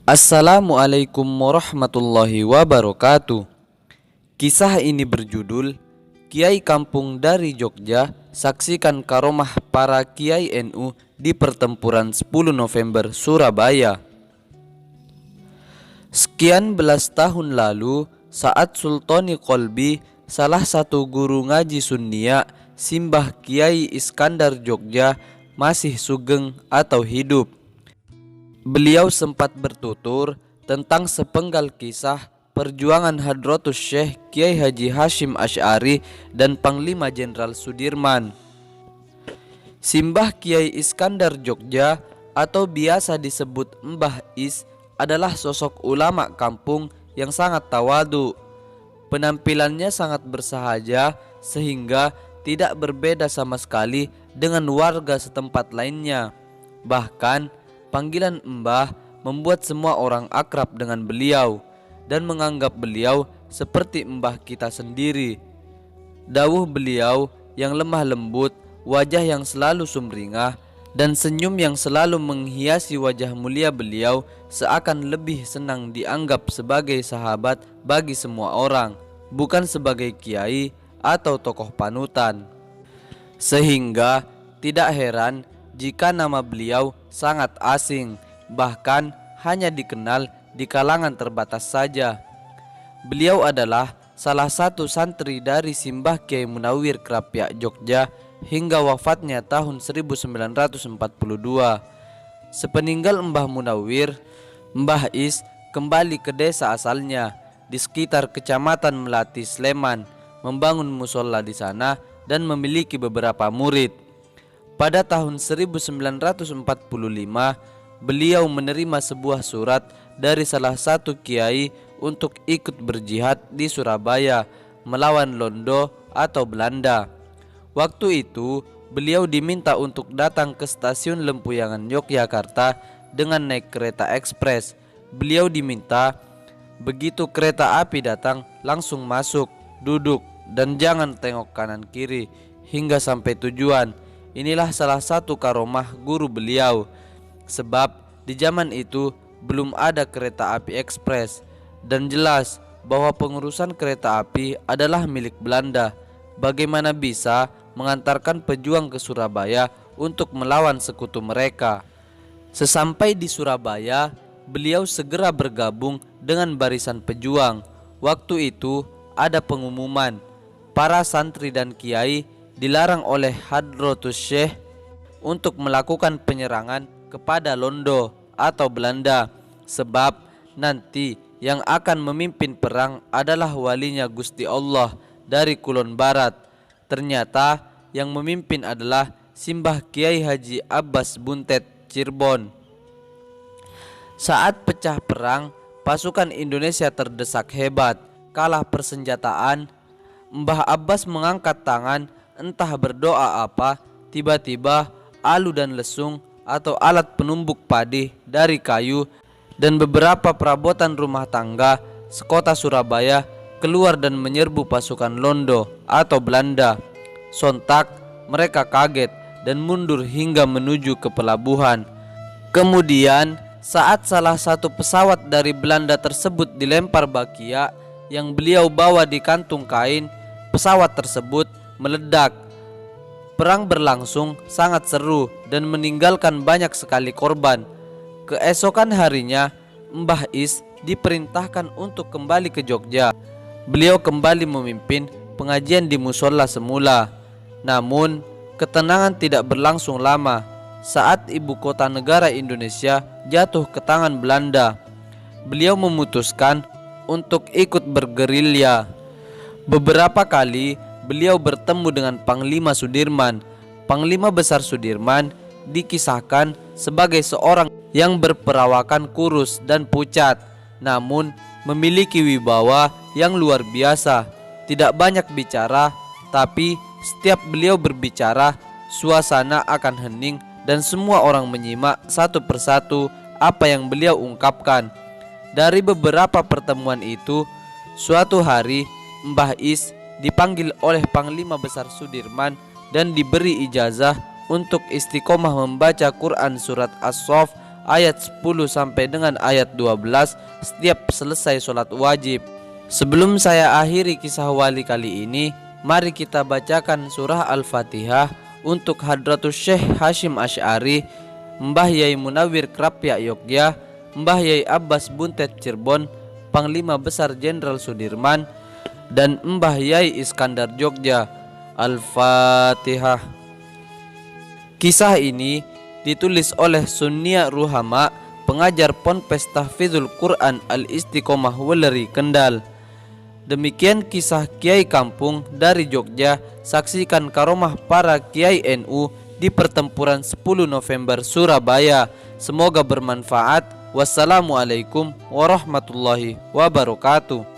Assalamualaikum warahmatullahi wabarakatuh. Kisah ini berjudul Kiai Kampung dari Jogja saksikan karomah para Kiai NU di pertempuran 10 November Surabaya. Sekian belas tahun lalu, saat Sultoni Kolbi, salah satu guru ngaji Sunnia, Simbah Kiai Iskandar Jogja, masih sugeng atau hidup. Beliau sempat bertutur tentang sepenggal kisah perjuangan Hadratus Syekh Kiai Haji Hashim Asy'ari dan Panglima Jenderal Sudirman. Simbah Kiai Iskandar Jogja atau biasa disebut Mbah Is adalah sosok ulama kampung yang sangat tawadu. Penampilannya sangat bersahaja sehingga tidak berbeda sama sekali dengan warga setempat lainnya. Bahkan panggilan Mbah membuat semua orang akrab dengan beliau dan menganggap beliau seperti mbah kita sendiri. Dawuh beliau yang lemah lembut, wajah yang selalu sumringah, dan senyum yang selalu menghiasi wajah mulia beliau seakan lebih senang dianggap sebagai sahabat bagi semua orang, bukan sebagai kiai atau tokoh panutan. Sehingga tidak heran jika nama beliau sangat asing, bahkan hanya dikenal di kalangan terbatas saja. Beliau adalah salah satu santri dari Simbah Kiai Munawir Krapyak Jogja hingga wafatnya tahun 1942. Sepeninggal Mbah Munawir, Mbah Is kembali ke desa asalnya di sekitar Kecamatan Melati Sleman, membangun musola di sana dan memiliki beberapa murid. Pada tahun 1945, beliau menerima sebuah surat dari salah satu kiai untuk ikut berjihad di Surabaya melawan Londo atau Belanda. Waktu itu, beliau diminta untuk datang ke stasiun Lempuyangan Yogyakarta dengan naik kereta ekspres. Beliau diminta begitu kereta api datang langsung masuk, duduk, dan jangan tengok kanan kiri hingga sampai tujuan. Inilah salah satu karomah guru beliau, sebab di zaman itu belum ada kereta api ekspres dan jelas bahwa pengurusan kereta api adalah milik Belanda. Bagaimana bisa mengantarkan pejuang ke Surabaya untuk melawan sekutu mereka? Sesampai di Surabaya, beliau segera bergabung dengan barisan pejuang. Waktu itu ada pengumuman, para santri dan kiai dilarang oleh Hadratus Syekh untuk melakukan penyerangan kepada Londo atau Belanda, sebab nanti yang akan memimpin perang adalah walinya Gusti Allah dari Kulon Barat. Ternyata yang memimpin adalah Simbah Kiai Haji Abbas Buntet Cirebon. Saat pecah perang, pasukan Indonesia terdesak hebat, kalah persenjataan. Mbah Abbas mengangkat tangan entah berdoa apa, tiba-tiba alu dan lesung atau alat penumbuk padi dari kayu dan beberapa perabotan rumah tangga sekota Surabaya keluar dan menyerbu pasukan Londo atau Belanda. Sontak mereka kaget dan mundur hingga menuju ke pelabuhan. Kemudian saat salah satu pesawat dari Belanda tersebut dilempar bakia yang beliau bawa di kantung kain, pesawat tersebut meledak. Perang berlangsung sangat seru dan meninggalkan banyak sekali korban. Keesokan harinya, Mbah Is diperintahkan untuk kembali ke Jogja. Beliau kembali memimpin pengajian di musola semula. Namun, ketenangan tidak berlangsung lama saat ibu kota negara Indonesia jatuh ke tangan Belanda. Beliau memutuskan untuk ikut bergerilya. Beberapa kali beliau bertemu dengan Panglima Sudirman. Panglima Besar Sudirman dikisahkan sebagai seorang yang berperawakan kurus dan pucat, namun memiliki wibawa yang luar biasa. Tidak banyak bicara, tapi setiap beliau berbicara, suasana akan hening dan semua orang menyimak satu persatu apa yang beliau ungkapkan. Dari beberapa pertemuan itu, suatu hari Mbah Is dipanggil oleh Panglima Besar Sudirman dan diberi ijazah untuk istiqomah membaca Quran surat As-Saff ayat 10 sampai dengan ayat 12 setiap selesai sholat wajib. Sebelum saya akhiri kisah wali kali ini, mari kita bacakan surah Al-Fatihah untuk Hadratus Syekh Hashim Asy'ari, Mbah Yai Munawir Krapyak Yogya, Mbah Yai Abbas Buntet Cirebon, Panglima Besar Jenderal Sudirman, dan Mbah Yai Iskandar Jogja. Al-Fatihah. Kisah ini ditulis oleh Sunnia Ruhama, pengajar Ponpes Tahfidzul Quran Al-Istiqomah Weleri Kendal. Demikian kisah Kiai Kampung dari Jogja. Saksikan karomah para Kiai NU di pertempuran 10 November Surabaya. Semoga bermanfaat. Wassalamualaikum warahmatullahi wabarakatuh.